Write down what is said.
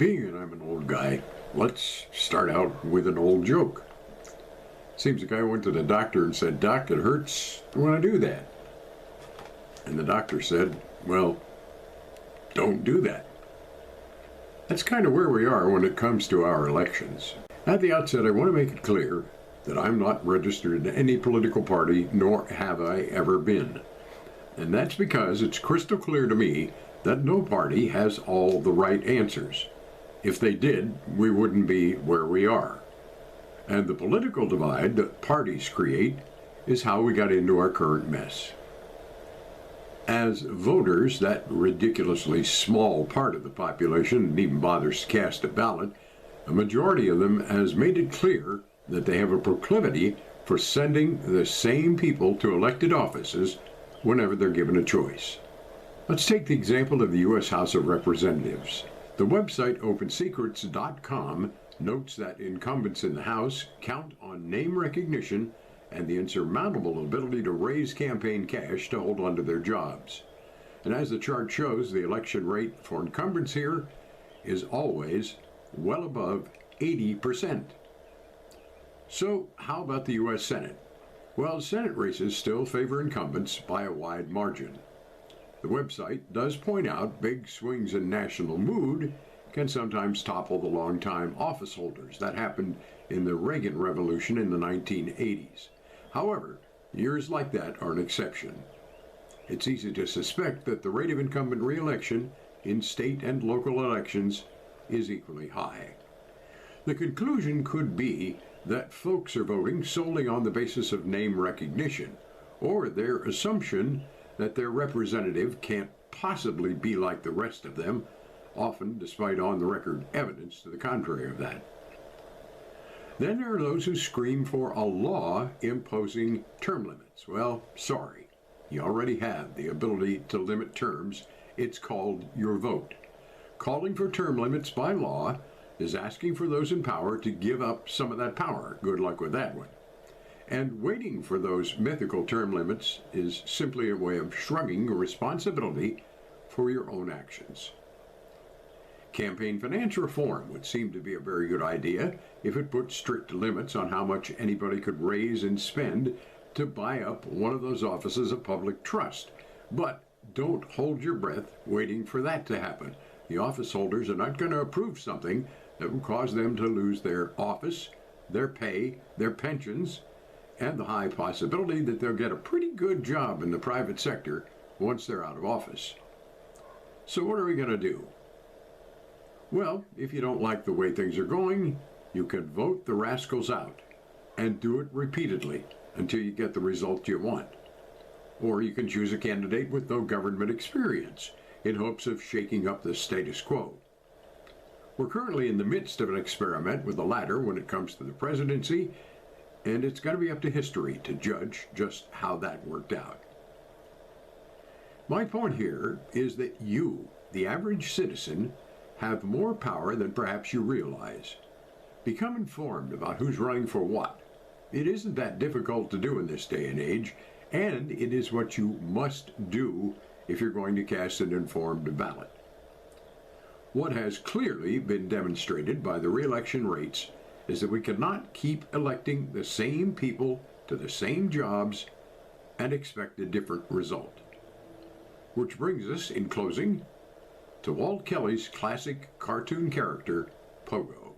Being that I'm an old guy, let's start out with an old joke. Seems a guy went to the doctor and said, "Doc, it hurts when I do that." And the doctor said, "Well, don't do that." That's kind of where we are when it comes to our elections. At the outset, I want to make it clear that I'm not registered in any political party, nor have I ever been. And that's because it's crystal clear to me that no party has all the right answers. If they did, we wouldn't be where we are. And the political divide that parties create is how we got into our current mess. As voters, that ridiculously small part of the population that even bothers to cast a ballot, a majority of them has made it clear that they have a proclivity for sending the same people to elected offices whenever they're given a choice. Let's take the example of the U.S. House of Representatives. The website OpenSecrets.com notes that incumbents in the House count on name recognition and the insurmountable ability to raise campaign cash to hold on to their jobs. And as the chart shows, the election rate for incumbents here is always well above 80%. So how about the U.S. Senate? Well, Senate races still favor incumbents by a wide margin. The website does point out big swings in national mood can sometimes topple the longtime office holders. That happened in the Reagan Revolution in the 1980s. However, years like that are an exception. It's easy to suspect that the rate of incumbent re-election in state and local elections is equally high. The conclusion could be that folks are voting solely on the basis of name recognition, or their assumption that their representative can't possibly be like the rest of them, often despite on-the-record evidence to the contrary of that. Then there are those who scream for a law imposing term limits. Well, sorry, you already have the ability to limit terms. It's called your vote. Calling for term limits by law is asking for those in power to give up some of that power. Good luck with that one. And waiting for those mythical term limits is simply a way of shrugging responsibility for your own actions. Campaign finance reform would seem to be a very good idea if it put strict limits on how much anybody could raise and spend to buy up one of those offices of public trust. But don't hold your breath waiting for that to happen. The office holders are not going to approve something that will cause them to lose their office, their pay, their pensions, and the high possibility that they'll get a pretty good job in the private sector once they're out of office. So what are we going to do? Well, if you don't like the way things are going, you can vote the rascals out and do it repeatedly until you get the result you want. Or you can choose a candidate with no government experience in hopes of shaking up the status quo. We're currently in the midst of an experiment with the latter when it comes to the presidency, and it's going to be up to history to judge just how that worked out. My point here is that you, the average citizen, have more power than perhaps you realize. Become informed about who's running for what. It isn't that difficult to do in this day and age, and it is what you must do if you're going to cast an informed ballot. What has clearly been demonstrated by the re-election rates is that we cannot keep electing the same people to the same jobs and expect a different result. Which brings us, in closing, to Walt Kelly's classic cartoon character, Pogo.